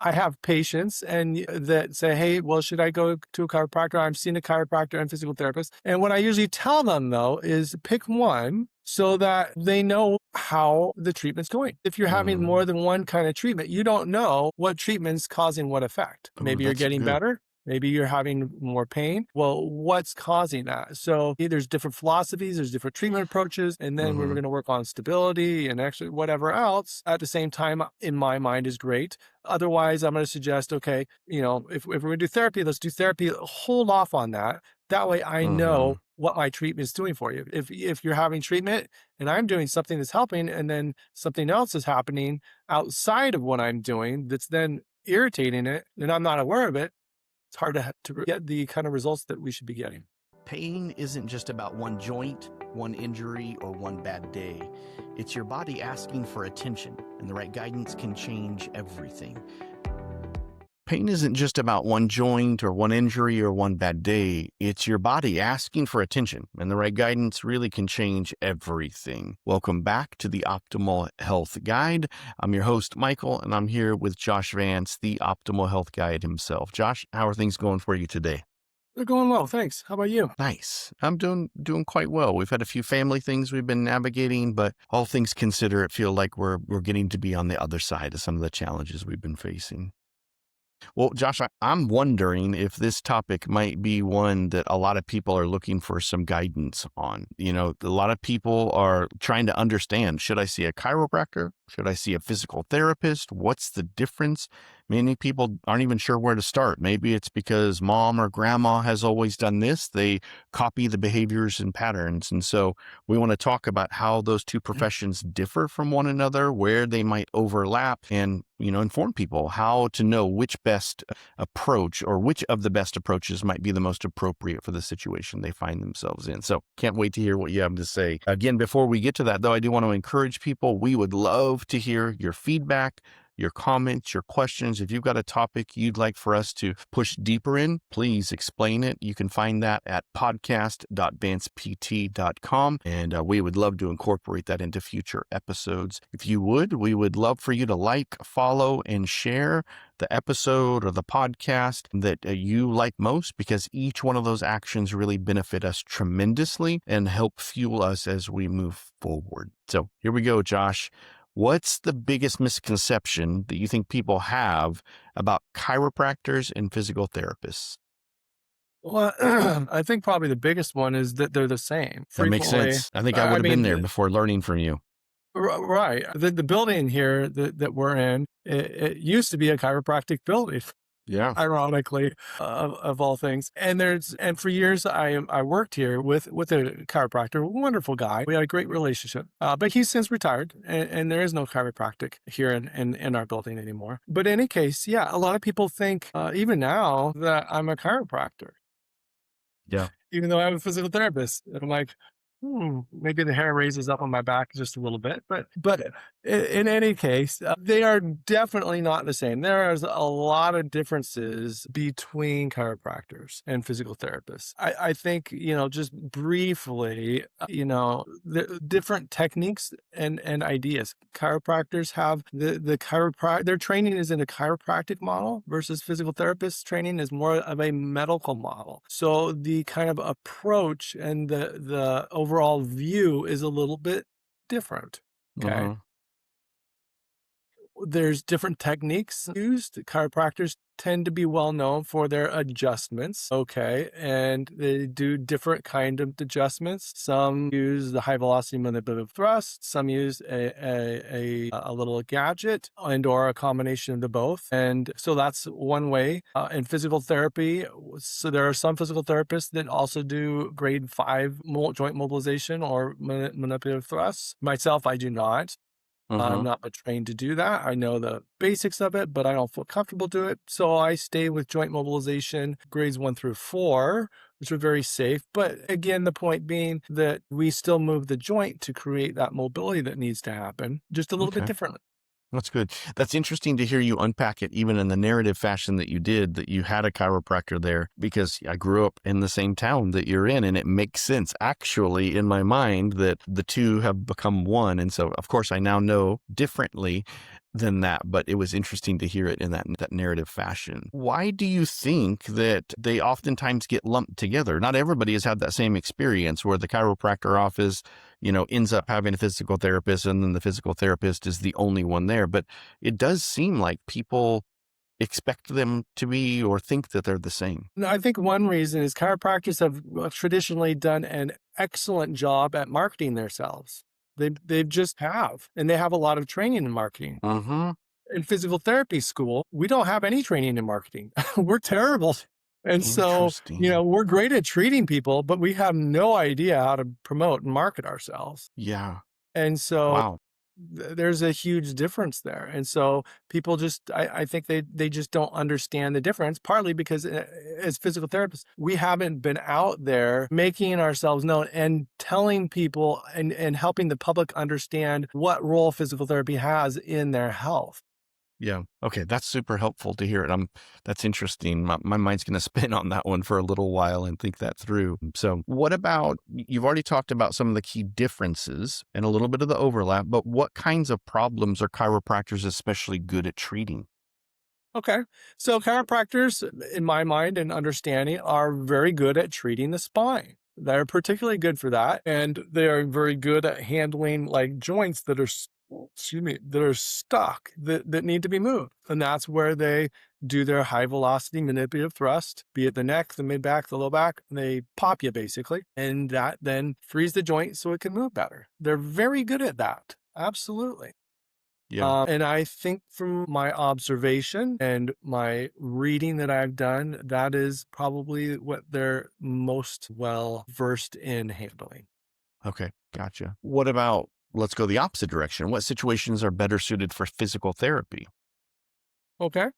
I have patients that say, hey, well, should I go to a chiropractor? I've seen a chiropractor and physical therapist. And what I usually tell them, though, is pick one so that they know how the treatment's going. If you're having more than one kind of treatment, you don't know what treatment's causing what effect. Oh, Maybe you're that's getting good. better. Maybe you're having more pain. Well, what's causing that? So there's different philosophies, there's different treatment approaches, and then we're Hmm. going to work on stability and actually whatever else at the same time, in my mind, is great. Otherwise, I'm going to suggest, okay, if we're going to do therapy, let's do therapy. Hold off on that. That way I know Hmm. what my treatment is doing for you. If you're having treatment and I'm doing something that's helping and then something else is happening outside of what I'm doing that's then irritating it and I'm not aware of it, it's hard to get the kind of results that we should be getting. Pain isn't just about one joint, one injury, or one bad day. It's your body asking for attention, and the right guidance can change everything. Pain isn't just about one joint or one injury or one bad day. It's your body asking for attention, and the right guidance really can change everything. Welcome back to the Optimal Health Guide. I'm your host, Michael, and I'm here with Josh Vance, the Optimal Health Guide himself. Josh, how are things going for you today? They're going well, thanks. How about you? Nice. I'm doing quite well. We've had a few family things we've been navigating, but all things considered, feel like we're getting to be on the other side of some of the challenges we've been facing. Well, Josh, I'm wondering if this topic might be one that a lot of people are looking for some guidance on. A lot of people are trying to understand, should I see a chiropractor? Should I see a physical therapist? What's the difference? Many people aren't even sure where to start. Maybe it's because mom or grandma has always done this. They copy the behaviors and patterns. And so we want to talk about how those two professions differ from one another, where they might overlap, and inform people how to know which best approach or which of the best approaches might be the most appropriate for the situation they find themselves in. So can't wait to hear what you have to say. Again, before we get to that, though, I do want to encourage people. We would love to hear your feedback, your comments, your questions. If you've got a topic you'd like for us to push deeper in, please explain it. You can find that at podcast.vancept.com. And we would love to incorporate that into future episodes. If you would, we would love for you to like, follow, and share the episode or the podcast that you like most, because each one of those actions really benefit us tremendously and help fuel us as we move forward. So here we go, Josh. What's the biggest misconception that you think people have about chiropractors and physical therapists? Well, I think probably the biggest one is that they're the same. That makes Frequently, sense. I think I I would have been there mean, before learning from you. right. The building here that we're in, it used to be a chiropractic building, Yeah. ironically, of all things. And for years I worked here with a chiropractor, wonderful guy. We had a great relationship, but he's since retired, and there is no chiropractic here in our building anymore. But in any case, yeah, a lot of people think even now that I'm a chiropractor, Yeah. even though I'm a physical therapist. And I'm like, maybe the hair raises up on my back just a little bit, but in any case, they are definitely not the same. There is a lot of differences between chiropractors and physical therapists. I think, just briefly, the different techniques and ideas. Chiropractors have their training is in a chiropractic model versus physical therapists training is more of a medical model. So the kind of approach and the overall view is a little bit different. Okay. Hmm. There's different techniques used. Chiropractors tend to be well known for their adjustments. Okay. And they do different kind of adjustments. Some use the high velocity manipulative thrust. Some use a little gadget and or a combination of the both. And so that's one way. In physical therapy, so there are some physical therapists that also do grade 5 joint mobilization or manipulative thrusts. Myself, I do not. I'm Hmm. not trained to do that. I know the basics of it, but I don't feel comfortable doing it. So I stay with joint mobilization grades 1 through 4, which are very safe. But again, the point being that we still move the joint to create that mobility that needs to happen just a little bit Okay. differently. That's good. That's interesting to hear you unpack it, even in the narrative fashion that you did, that you had a chiropractor there, because I grew up in the same town that you're in, and it makes sense actually in my mind that the two have become one. And so, of course, I now know differently than that, but it was interesting to hear it in that narrative fashion. Why do you think that they oftentimes get lumped together? Not everybody has had that same experience where the chiropractor office, ends up having a physical therapist and then the physical therapist is the only one there. But it does seem like people expect them to be or think that they're the same. No, I think one reason is chiropractors have traditionally done an excellent job at marketing themselves. They just have, and they have a lot of training in marketing. Mm-hmm. In physical therapy school, we don't have any training in marketing. We're terrible. And so, Interesting. we're great at treating people, but we have no idea how to promote and market ourselves. Yeah. And so Wow. there's a huge difference there. And so people just, I think they just don't understand the difference, partly because as physical therapists, we haven't been out there making ourselves known and telling people and helping the public understand what role physical therapy has in their health. Yeah. Okay. That's super helpful to hear it. That's interesting. My mind's going to spin on that one for a little while and think that through. So what about, you've already talked about some of the key differences and a little bit of the overlap, but what kinds of problems are chiropractors especially good at treating? Okay. So chiropractors, in my mind and understanding, are very good at treating the spine. They're particularly good for that. And they are very good at handling like joints that are, excuse me, that are stuck, that need to be moved. And that's where they do their high velocity manipulative thrust, be it the neck, the mid back, the low back. They pop you basically. And that then frees the joint so it can move better. They're very good at that. Absolutely. Yeah. And I think from my observation and my reading that I've done, that is probably what they're most well versed in handling. Okay. Gotcha. What about, let's go the opposite direction. What situations are better suited for physical therapy? Okay.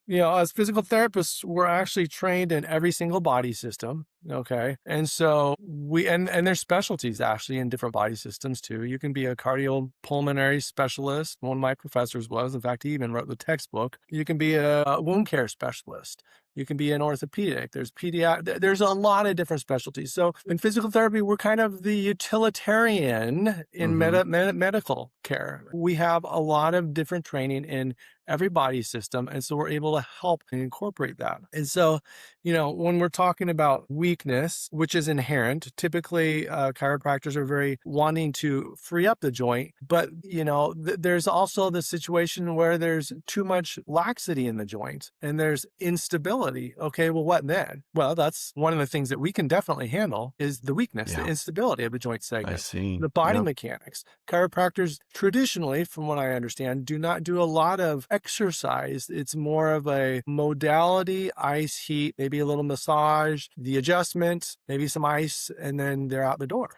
As physical therapists, we're actually trained in every single body system. Okay. And so and there's specialties actually in different body systems too. You can be a cardiopulmonary specialist. One of my professors was, in fact, he even wrote the textbook. You can be a wound care specialist. You can be an orthopedic. There's pediatric. There's a lot of different specialties. So in physical therapy, we're kind of the utilitarian in Mm-hmm. medical care. We have a lot of different training in every body system. And so we're able to help and incorporate that. And so, when we're talking about weakness, which is inherent, typically chiropractors are very wanting to free up the joint. But, there's also the situation where there's too much laxity in the joint and there's instability. Okay, well, what then? Well, that's one of the things that we can definitely handle is the weakness, the Yeah. instability of the joint I segment. see. The body Yep. mechanics. Chiropractors traditionally, from what I understand, do not do a lot of exercise. It's more of a modality, ice, heat, maybe a little massage, the adjustment, maybe some ice, and then they're out the door.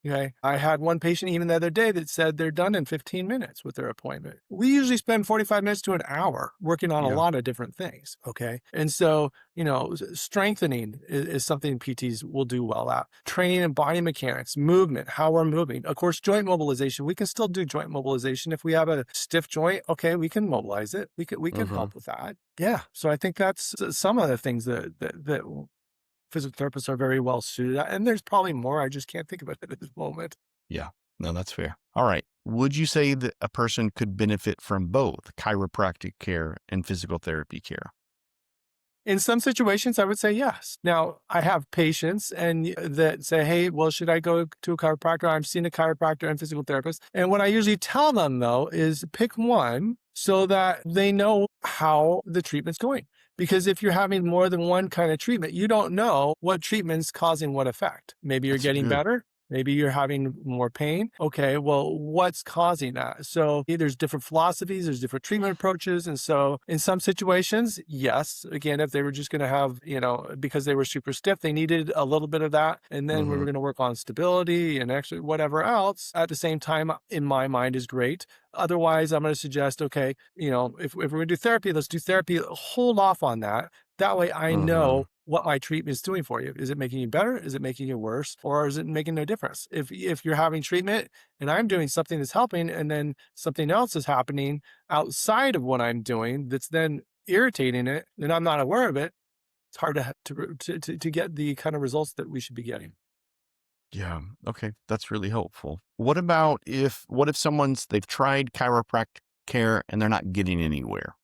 Okay. I had one patient even the other day that said they're done in 15 minutes with their appointment. We usually spend 45 minutes to an hour working on a Yeah. lot of different things. Okay. And so, strengthening is something PTs will do well at. Training in body mechanics, movement, how we're moving. Of course, joint mobilization. We can still do joint mobilization. If we have a stiff joint, okay, we can mobilize it. We can Mm-hmm. help with that. Yeah. So I think that's some of the things that physical therapists are very well suited at. And there's probably more. I just can't think of it at this moment. Yeah. No, that's fair. All right. Would you say that a person could benefit from both chiropractic care and physical therapy care? In some situations, I would say yes. Now, I have patients that say, hey, well, should I go to a chiropractor? I've seen a chiropractor and physical therapist. And what I usually tell them, though, is pick one so that they know how the treatment's going. Because if you're having more than one kind of treatment, you don't know what treatment's causing what effect. Maybe you're That's getting good. better. Maybe you're having more pain. Okay, well, what's causing that? So there's different philosophies, there's different treatment approaches. And so in some situations, yes, again, if they were just going to have, because they were super stiff, they needed a little bit of that. And then we Mm-hmm. were going to work on stability and actually whatever else at the same time, in my mind, is great. Otherwise, I'm going to suggest, okay, if we're going to do therapy, let's do therapy, hold off on that. That way I Mm-hmm. know what my treatment is doing for you. Is it making you better? Is it making you worse? Or is it making no difference? If you're having treatment and I'm doing something that's helping and then something else is happening outside of what I'm doing that's then irritating it and I'm not aware of it, it's hard to get the kind of results that we should be getting. Yeah. Okay. That's really helpful. What if they've tried chiropractic care and they're not getting anywhere.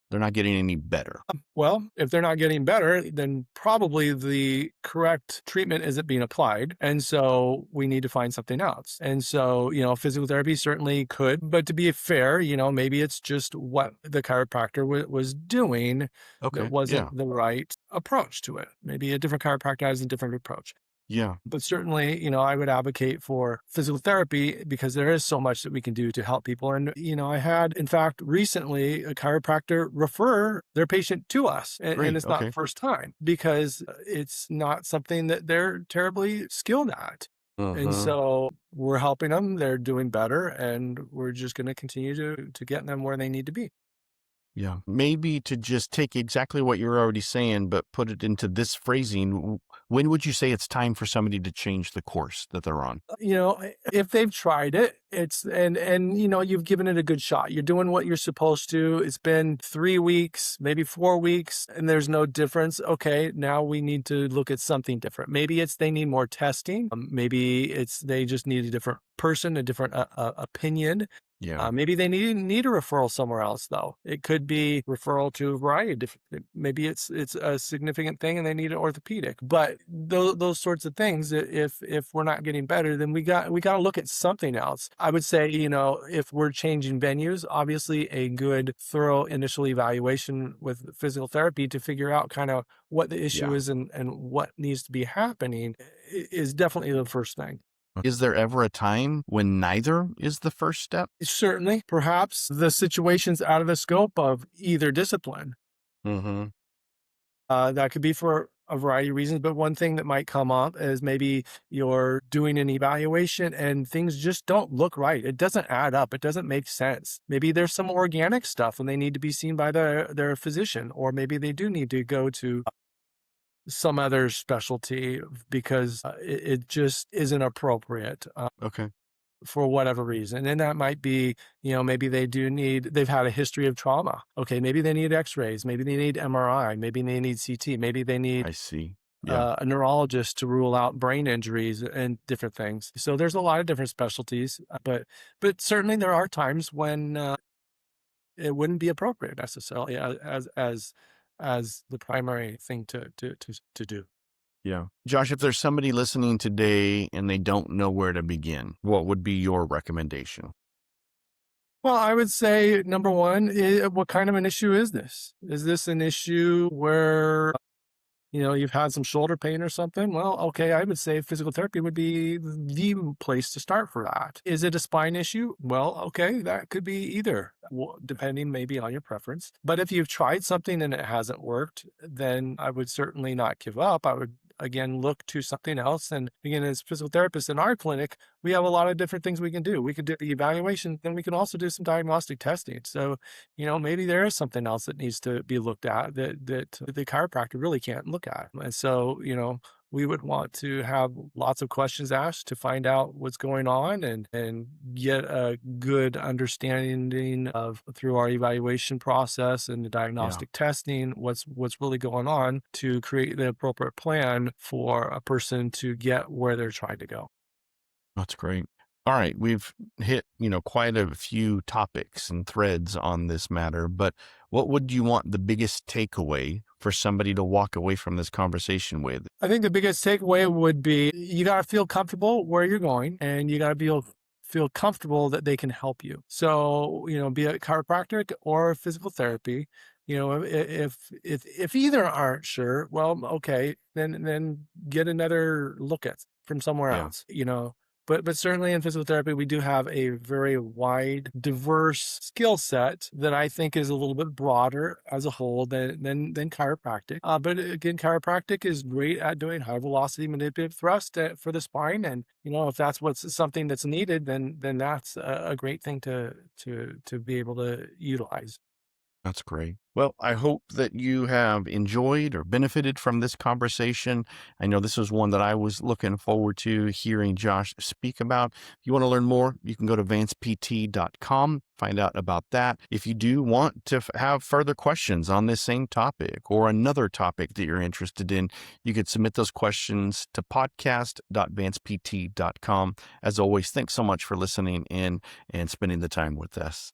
They're not getting any better. Well, if they're not getting better, then probably the correct treatment isn't being applied. And so we need to find something else. And so, physical therapy certainly could, but to be fair, maybe it's just what the chiropractor was doing that Okay. Yeah. wasn't the right approach to it. Maybe a different chiropractor has a different approach. Yeah. But certainly, I would advocate for physical therapy because there is so much that we can do to help people. And, I had, in fact, recently a chiropractor refer their patient to us. And Great. it's not the Okay. first time because it's not something that they're terribly skilled at. And Uh-huh. so we're helping them. They're doing better. And we're just going to continue to get them where they need to be. Yeah. Maybe to just take exactly what you're already saying, but put it into this phrasing. When would you say it's time for somebody to change the course that they're on? If they've tried it, and you've given it a good shot. You're doing what you're supposed to. It's been 3 weeks, maybe 4 weeks, and there's no difference. Okay, now we need to look at something different. Maybe it's they need more testing. Maybe it's they just need a different person, a different opinion. Yeah. Maybe they need a referral somewhere else, though. It could be referral to a variety of different. Maybe it's a significant thing, and they need an orthopedic. But those sorts of things, if we're not getting better, then we got to look at something else. I would say, if we're changing venues, obviously a good, thorough initial evaluation with physical therapy to figure out kind of what the issue Yeah. is and what needs to be happening is definitely the first thing. Is there ever a time when neither is the first step? Certainly, perhaps the situation's out of the scope of either discipline. Mm-hmm. That could be for a variety of reasons, but one thing that might come up is maybe you're doing an evaluation and things just don't look right. It doesn't add up. It doesn't make sense. Maybe there's some organic stuff and they need to be seen by their physician, or maybe they do need to go to some other specialty because it just isn't appropriate. Okay. For whatever reason. And that might be, maybe they've had a history of trauma. Okay, maybe they need x-rays, maybe they need MRI, maybe they need CT, maybe they need I see. Yeah. a neurologist to rule out brain injuries and different things. So there's a lot of different specialties, but certainly there are times when it wouldn't be appropriate necessarily as the primary thing to do. Yeah. Josh, if there's somebody listening today and they don't know where to begin, what would be your recommendation? Well, I would say number one, what kind of an issue is this? Is this an issue where, you've had some shoulder pain or something? Well, okay, I would say physical therapy would be the place to start for that. Is it a spine issue? Well, okay, that could be either, depending maybe on your preference. But if you've tried something and it hasn't worked, then I would certainly not give up. I would again look to something else. And again, as physical therapists in our clinic, we have a lot of different things we can do. We could do the evaluation, then we can also do some diagnostic testing. So, maybe there is something else that needs to be looked at that the chiropractor really can't look at. And so, we would want to have lots of questions asked to find out what's going on and get a good understanding of through our evaluation process and the Yeah. diagnostic testing, what's really going on to create the appropriate plan for a person to get where they're trying to go. That's great. All right. We've hit, quite a few topics and threads on this matter, but what would you want the biggest takeaway for somebody to walk away from this conversation with? I think the biggest takeaway would be you got to feel comfortable where you're going and you got to feel comfortable that they can help you. So, be it chiropractic or physical therapy, if either aren't sure, well, okay, then get another look at from somewhere Yeah. else, But certainly in physical therapy, we do have a very wide, diverse skill set that I think is a little bit broader as a whole than chiropractic. But again, chiropractic is great at doing high velocity manipulative thrust for the spine, and if that's something that's needed, then that's a great thing to be able to utilize. That's great. Well, I hope that you have enjoyed or benefited from this conversation. I know this was one that I was looking forward to hearing Josh speak about. If you want to learn more, you can go to vancept.com, find out about that. If you do want to have further questions on this same topic or another topic that you're interested in, you could submit those questions to podcast.vancept.com. As always, thanks so much for listening in and spending the time with us.